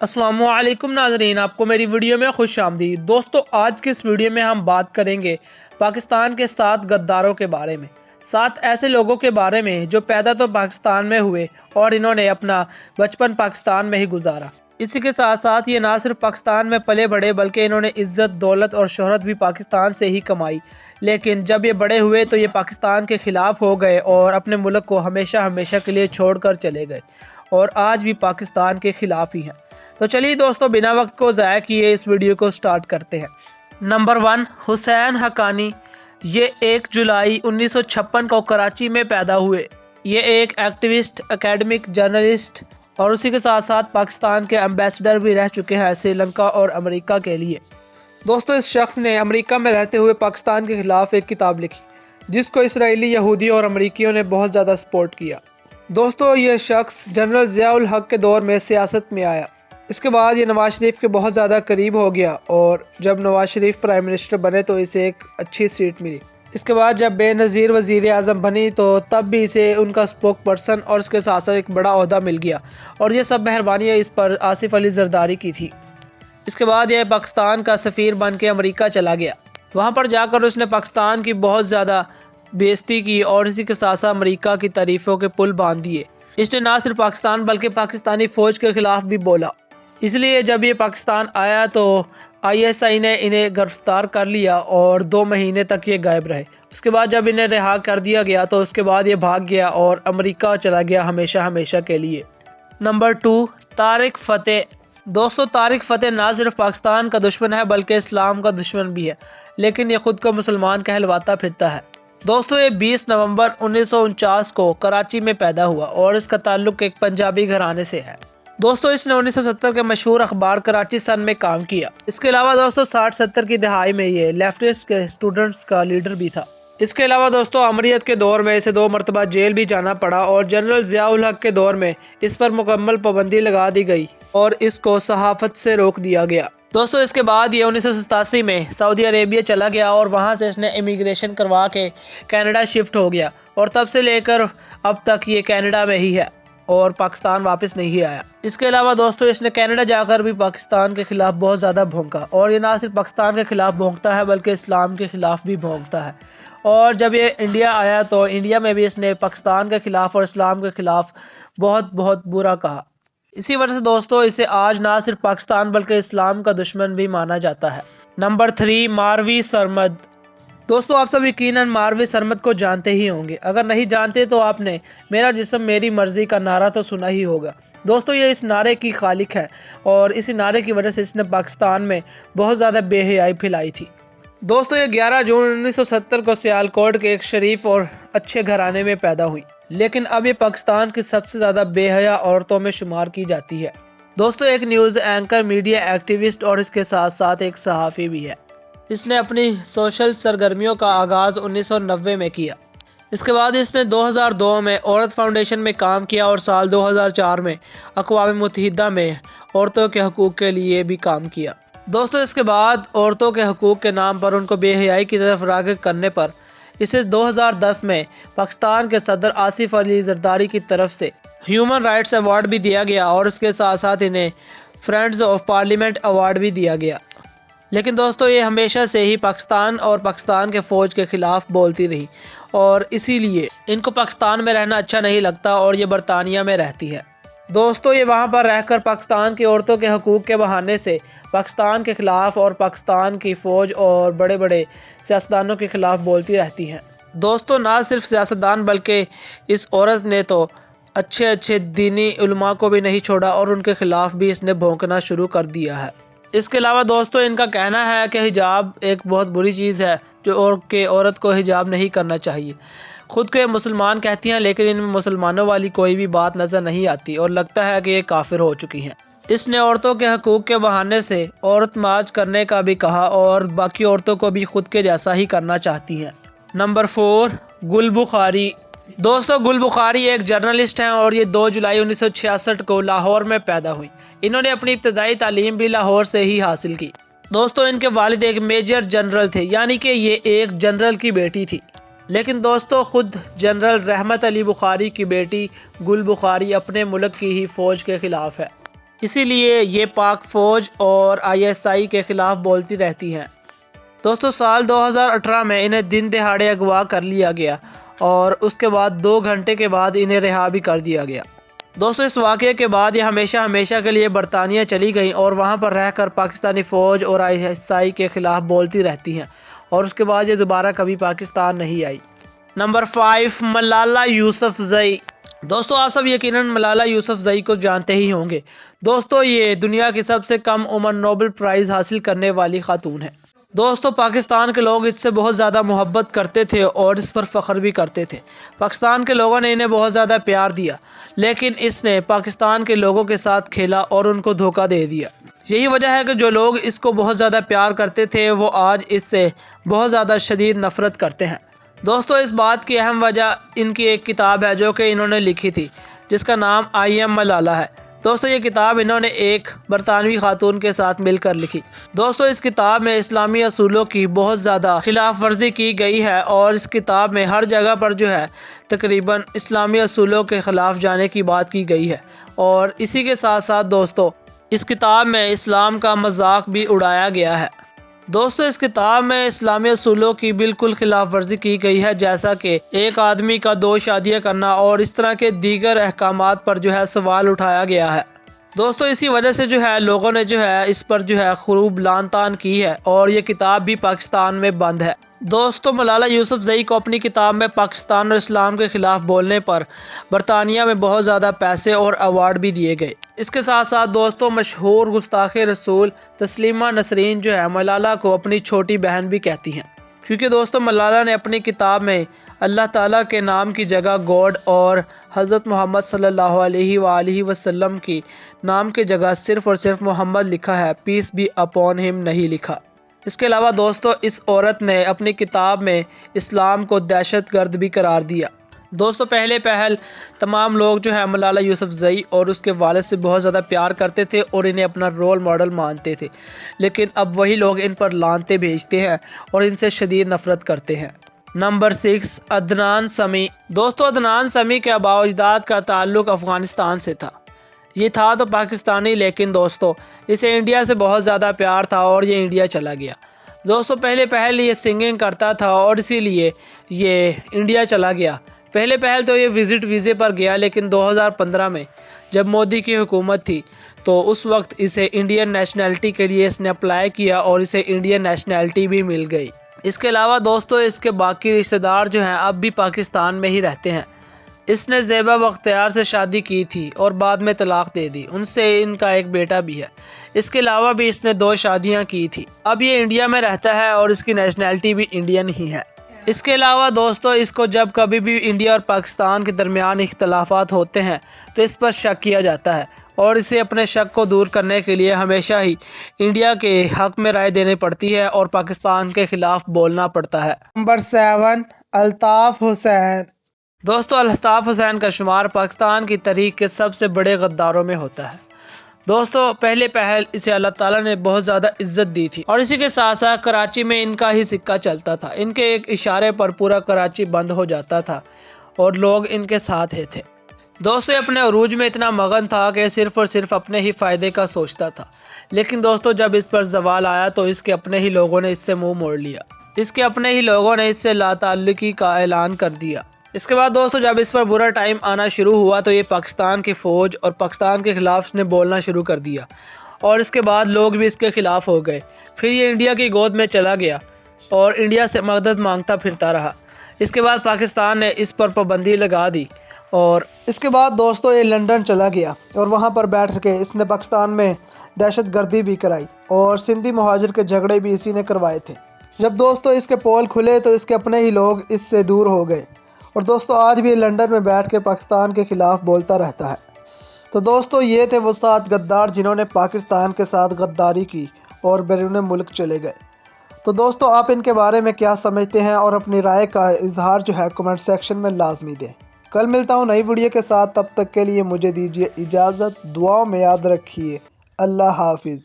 السلام علیکم ناظرین، آپ کو میری ویڈیو میں خوش آمدید۔ دوستو، آج کی اس ویڈیو میں ہم بات کریں گے پاکستان کے 7 غداروں کے بارے میں۔ 7 ایسے لوگوں کے بارے میں جو پیدا تو پاکستان میں ہوئے اور انہوں نے اپنا بچپن پاکستان میں ہی گزارا۔ اسی کے ساتھ ساتھ یہ نہ صرف پاکستان میں پلے بڑھے بلکہ انہوں نے عزت، دولت اور شہرت بھی پاکستان سے ہی کمائی، لیکن جب یہ بڑے ہوئے تو یہ پاکستان کے خلاف ہو گئے اور اپنے ملک کو ہمیشہ ہمیشہ کے لیے چھوڑ کر چلے گئے اور آج بھی پاکستان کے خلاف ہی ہیں۔ تو چلیے دوستو، بنا وقت کو ضائع کیے اس ویڈیو کو سٹارٹ کرتے ہیں۔ نمبر 1، حسین حقانی۔ یہ 1 جولائی 1956 کو کراچی میں پیدا ہوئے۔ یہ ایک ایکٹیوسٹ، اکیڈمک، جرنلسٹ اور اسی کے ساتھ ساتھ پاکستان کے ایمبیسڈر بھی رہ چکے ہیں سری لنکا اور امریکہ کے لیے۔ دوستو، اس شخص نے امریکہ میں رہتے ہوئے پاکستان کے خلاف ایک کتاب لکھی جس کو اسرائیلی، یہودی اور امریکیوں نے بہت زیادہ سپورٹ کیا۔ دوستو، یہ شخص جنرل ضیاء الحق کے دور میں سیاست میں آیا۔ اس کے بعد یہ نواز شریف کے بہت زیادہ قریب ہو گیا اور جب نواز شریف پرائم منسٹر بنے تو اسے ایک اچھی سیٹ ملی۔ اس کے بعد جب بے نظیر وزیر اعظم بنی تو تب بھی اسے ان کا اسپوک پرسن اور اس کے ساتھ ساتھ ایک بڑا عہدہ مل گیا، اور یہ سب مہربانیاں اس پر آصف علی زرداری کی تھی۔ اس کے بعد یہ پاکستان کا سفیر بن کے امریکہ چلا گیا۔ وہاں پر جا کر اس نے پاکستان کی بہت زیادہ بےعزتی کی اور اسی کے ساتھ ساتھ امریکہ کی تعریفوں کے پل باندھ دیے۔ اس نے نہ صرف پاکستان بلکہ پاکستانی فوج کے خلاف بھی بولا۔ اس لیے جب یہ پاکستان آیا تو ISI نے انہیں گرفتار کر لیا اور 2 مہینے تک یہ غائب رہے۔ اس کے بعد جب انہیں رہا کر دیا گیا تو اس کے بعد یہ بھاگ گیا اور امریکہ چلا گیا ہمیشہ ہمیشہ کے لیے۔ نمبر 2، طارق فتح۔ دوستو، طارق فتح نہ صرف پاکستان کا دشمن ہے بلکہ اسلام کا دشمن بھی ہے، لیکن یہ خود کو مسلمان کہلواتا پھرتا ہے۔ دوستو، یہ 20 نومبر 1949 کو کراچی میں پیدا ہوا اور اس کا تعلق ایک پنجابی گھرانے سے ہے۔ دوستو، اس نے 1970 کے مشہور اخبار کراچی سن میں کام کیا۔ اس کے علاوہ دوستو 60-70 کی دہائی میں یہ لیفٹسٹ کے اسٹوڈنٹس کا لیڈر بھی تھا۔ اس کے علاوہ دوستو امریت کے دور میں اسے 2 مرتبہ جیل بھی جانا پڑا اور جنرل ضیاء الحق کے دور میں اس پر مکمل پابندی لگا دی گئی اور اس کو صحافت سے روک دیا گیا۔ دوستو، اس کے بعد یہ 1987 میں سعودی عربیہ چلا گیا اور وہاں سے اس نے امیگریشن کروا کے کینیڈا شفٹ ہو گیا اور تب سے لے کر اب تک یہ کینیڈا میں ہی ہے اور پاکستان واپس نہیں آیا۔ اس کے علاوہ دوستو اس نے کینیڈا جا کر بھی پاکستان کے خلاف بہت زیادہ بھونکا، اور یہ نہ صرف پاکستان کے خلاف بھونکتا ہے بلکہ اسلام کے خلاف بھی بھونکتا ہے۔ اور جب یہ انڈیا آیا تو انڈیا میں بھی اس نے پاکستان کے خلاف اور اسلام کے خلاف بہت بہت برا کہا۔ اسی وجہ سے دوستو اسے آج نہ صرف پاکستان بلکہ اسلام کا دشمن بھی مانا جاتا ہے۔ نمبر 3، ماروی سرمد۔ دوستو، آپ سب یقیناً ماروی سرمد کو جانتے ہی ہوں گے۔ اگر نہیں جانتے تو آپ نے میرا جسم میری مرضی کا نعرہ تو سنا ہی ہوگا۔ دوستو، یہ اس نعرے کی خالق ہے اور اسی نعرے کی وجہ سے اس نے پاکستان میں بہت زیادہ بے حیائی پھیلائی تھی۔ دوستو، یہ 11 جون 1970 کو سیالکوٹ کے ایک شریف اور اچھے گھرانے میں پیدا ہوئی، لیکن اب یہ پاکستان کی سب سے زیادہ بے حیا عورتوں میں شمار کی جاتی ہے۔ دوستو، ایک نیوز اینکر، میڈیا ایکٹیوسٹ اور اس کے ساتھ ساتھ ایک صحافی بھی ہے۔ اس نے اپنی سوشل سرگرمیوں کا آغاز 1990 میں کیا۔ اس کے بعد اس نے 2002 میں عورت فاؤنڈیشن میں کام کیا اور سال 2004 میں اقوام متحدہ میں عورتوں کے حقوق کے لیے بھی کام کیا۔ دوستو، اس کے بعد عورتوں کے حقوق کے نام پر ان کو بے حیائی کی طرف راغب کرنے پر اسے 2010 میں پاکستان کے صدر آصف علی زرداری کی طرف سے ہیومن رائٹس ایوارڈ بھی دیا گیا اور اس کے ساتھ ساتھ انہیں فرینڈز آف پارلیمنٹ ایوارڈ بھی دیا گیا۔ لیکن دوستو یہ ہمیشہ سے ہی پاکستان اور پاکستان کے فوج کے خلاف بولتی رہی اور اسی لیے ان کو پاکستان میں رہنا اچھا نہیں لگتا اور یہ برطانیہ میں رہتی ہے۔ دوستو، یہ وہاں پر رہ کر پاکستان کی عورتوں کے حقوق کے بہانے سے پاکستان کے خلاف اور پاکستان کی فوج اور بڑے بڑے سیاستدانوں کے خلاف بولتی رہتی ہیں۔ دوستو، نہ صرف سیاستدان بلکہ اس عورت نے تو اچھے اچھے دینی علماء کو بھی نہیں چھوڑا اور ان کے خلاف بھی اس نے بھونکنا شروع کر دیا ہے۔ اس کے علاوہ دوستو ان کا کہنا ہے کہ حجاب ایک بہت بری چیز ہے جو عورت کو حجاب نہیں کرنا چاہیے۔ خود کے مسلمان کہتی ہیں لیکن ان میں مسلمانوں والی کوئی بھی بات نظر نہیں آتی اور لگتا ہے کہ یہ کافر ہو چکی ہیں۔ اس نے عورتوں کے حقوق کے بہانے سے عورت مارچ کرنے کا بھی کہا اور باقی عورتوں کو بھی خود کے جیسا ہی کرنا چاہتی ہیں۔ نمبر 4، گل بخاری۔ دوستو، گل بخاری ایک جرنلسٹ ہیں اور یہ 2 جولائی 1966 کو لاہور میں پیدا ہوئی۔ انہوں نے اپنی ابتدائی تعلیم بھی لاہور سے ہی حاصل کی۔ دوستو، ان کے والد ایک میجر جنرل تھے، یعنی کہ یہ ایک جنرل کی بیٹی تھی۔ لیکن دوستو خود جنرل رحمت علی بخاری کی بیٹی گل بخاری اپنے ملک کی ہی فوج کے خلاف ہے۔ اسی لیے یہ پاک فوج اور ISI کے خلاف بولتی رہتی ہیں۔ دوستو سال 2018 میں انہیں دن دہاڑے اغوا کر لیا گیا اور اس کے بعد 2 گھنٹے کے بعد انہیں رہا بھی کر دیا گیا۔ دوستو اس واقعے کے بعد یہ ہمیشہ کے لیے برطانیہ چلی گئیں اور وہاں پر رہ کر پاکستانی فوج اور ISI کے خلاف بولتی رہتی ہیں، اور اس کے بعد یہ دوبارہ کبھی پاکستان نہیں آئی۔ نمبر 5، ملالہ یوسفزئی۔ دوستو آپ سب یقیناً ملالہ یوسفزئی کو جانتے ہی ہوں گے۔ دوستو یہ دنیا کی سب سے کم عمر نوبل پرائز حاصل کرنے والی خاتون ہے۔ دوستو پاکستان کے لوگ اس سے بہت زیادہ محبت کرتے تھے اور اس پر فخر بھی کرتے تھے۔ پاکستان کے لوگوں نے انہیں بہت زیادہ پیار دیا، لیکن اس نے پاکستان کے لوگوں کے ساتھ کھیلا اور ان کو دھوکہ دے دیا۔ یہی وجہ ہے کہ جو لوگ اس کو بہت زیادہ پیار کرتے تھے وہ آج اس سے بہت زیادہ شدید نفرت کرتے ہیں۔ دوستو اس بات کی اہم وجہ ان کی ایک کتاب ہے جو کہ انہوں نے لکھی تھی، جس کا نام I Am ملالہ ہے۔ دوستو یہ کتاب انہوں نے ایک برطانوی خاتون کے ساتھ مل کر لکھی۔ دوستو اس کتاب میں اسلامی اصولوں کی بہت زیادہ خلاف ورزی کی گئی ہے، اور اس کتاب میں ہر جگہ پر جو ہے تقریباً اسلامی اصولوں کے خلاف جانے کی بات کی گئی ہے، اور اسی کے ساتھ ساتھ دوستو اس کتاب میں اسلام کا مذاق بھی اڑایا گیا ہے۔ دوستو اس کتاب میں اسلامی اصولوں کی بالکل خلاف ورزی کی گئی ہے، جیسا کہ ایک آدمی کا 2 شادیاں کرنا اور اس طرح کے دیگر احکامات پر جو ہے سوال اٹھایا گیا ہے۔ دوستو اسی وجہ سے جو ہے لوگوں نے جو ہے اس پر جو ہے خوب لعن طعن کی ہے، اور یہ کتاب بھی پاکستان میں بند ہے۔ دوستو ملالہ یوسفزئی کو اپنی کتاب میں پاکستان اور اسلام کے خلاف بولنے پر برطانیہ میں بہت زیادہ پیسے اور ایوارڈ بھی دیے گئے۔ اس کے ساتھ ساتھ دوستو مشہور گستاخ رسول تسلیمہ نسرین جو ہے ملالہ کو اپنی چھوٹی بہن بھی کہتی ہیں، کیونکہ دوستو ملالہ نے اپنی کتاب میں اللہ تعالیٰ کے نام کی جگہ گاڈ اور حضرت محمد صلی اللہ علیہ وآلہ وسلم کی نام کی جگہ صرف اور صرف محمد لکھا ہے، پیس بی اپون ہم نہیں لکھا۔ اس کے علاوہ دوستو اس عورت نے اپنی کتاب میں اسلام کو دہشت گرد بھی قرار دیا۔ دوستو پہل تمام لوگ جو ہے ملالہ یوسفزئی اور اس کے والد سے بہت زیادہ پیار کرتے تھے اور انہیں اپنا رول ماڈل مانتے تھے، لیکن اب وہی لوگ ان پر لعنتیں بھیجتے ہیں اور ان سے شدید نفرت کرتے ہیں۔ نمبر 6، عدنان سمیع۔ دوستو عدنان سمیع کے آباء و اجداد کا تعلق افغانستان سے تھا۔ یہ تھا تو پاکستانی، لیکن دوستو اسے انڈیا سے بہت زیادہ پیار تھا اور یہ انڈیا چلا گیا۔ دوستو پہلے یہ سنگنگ کرتا تھا اور اسی لیے یہ انڈیا چلا گیا۔ پہلے تو یہ وزٹ ویزے پر گیا، لیکن 2015 میں جب مودی کی حکومت تھی تو اس وقت اسے انڈین نیشنلٹی کے لیے اس نے اپلائی کیا اور اسے انڈین نیشنلٹی بھی مل گئی۔ اس کے علاوہ دوستو اس کے باقی رشتہ دار جو ہیں اب بھی پاکستان میں ہی رہتے ہیں۔ اس نے زیبا بختیار سے شادی کی تھی اور بعد میں طلاق دے دی، ان سے ان کا ایک بیٹا بھی ہے۔ اس کے علاوہ بھی اس نے 2 شادیاں کی تھی۔ اب یہ انڈیا میں رہتا ہے اور اس کی نیشنلٹی بھی انڈین ہی ہے۔ اس کے علاوہ دوستو اس کو جب کبھی بھی انڈیا اور پاکستان کے درمیان اختلافات ہوتے ہیں تو اس پر شک کیا جاتا ہے، اور اسے اپنے شک کو دور کرنے کے لیے ہمیشہ ہی انڈیا کے حق میں رائے دینی پڑتی ہے اور پاکستان کے خلاف بولنا پڑتا ہے۔ نمبر 7، الطاف حسین۔ دوستو الطاف حسین کا شمار پاکستان کی تاریخ کے سب سے بڑے غداروں میں ہوتا ہے۔ دوستو پہل اسے اللہ تعالیٰ نے بہت زیادہ عزت دی تھی، اور اسی کے ساتھ ساتھ کراچی میں ان کا ہی سکہ چلتا تھا۔ ان کے ایک اشارے پر پورا کراچی بند ہو جاتا تھا اور لوگ ان کے ساتھ ہی تھے۔ دوستو اپنے عروج میں اتنا مگن تھا کہ صرف اور صرف اپنے ہی فائدے کا سوچتا تھا، لیکن دوستو جب اس پر زوال آیا تو اس کے اپنے ہی لوگوں نے اس سے منہ موڑ لیا۔ اس کے اپنے ہی لوگوں نے اس سے لا تعلقی کا اعلان کر دیا۔ اس کے بعد دوستو جب اس پر برا ٹائم آنا شروع ہوا تو یہ پاکستان کی فوج اور پاکستان کے خلاف اس نے بولنا شروع کر دیا، اور اس کے بعد لوگ بھی اس کے خلاف ہو گئے۔ پھر یہ انڈیا کی گود میں چلا گیا اور انڈیا سے مدد مانگتا پھرتا رہا۔ اس کے بعد پاکستان نے اس پر پابندی لگا دی، اور اس کے بعد دوستو یہ لندن چلا گیا اور وہاں پر بیٹھ کے اس نے پاکستان میں دہشت گردی بھی کرائی، اور سندھی مہاجر کے جھگڑے بھی اسی نے کروائے تھے۔ جب دوستو اس کے پول کھلے تو اس کے اپنے ہی لوگ اس سے دور ہو گئے، اور دوستو آج بھی لندن میں بیٹھ کے پاکستان کے خلاف بولتا رہتا ہے۔ تو دوستو یہ تھے وہ 7 غدار جنہوں نے پاکستان کے ساتھ غداری کی اور بیرون ملک چلے گئے۔ تو دوستو آپ ان کے بارے میں کیا سمجھتے ہیں، اور اپنی رائے کا اظہار جو ہے کمنٹ سیکشن میں لازمی دیں۔ کل ملتا ہوں نئی ویڈیو کے ساتھ، تب تک کے لیے مجھے دیجیے اجازت، دعاؤں میں یاد رکھیے۔ اللہ حافظ۔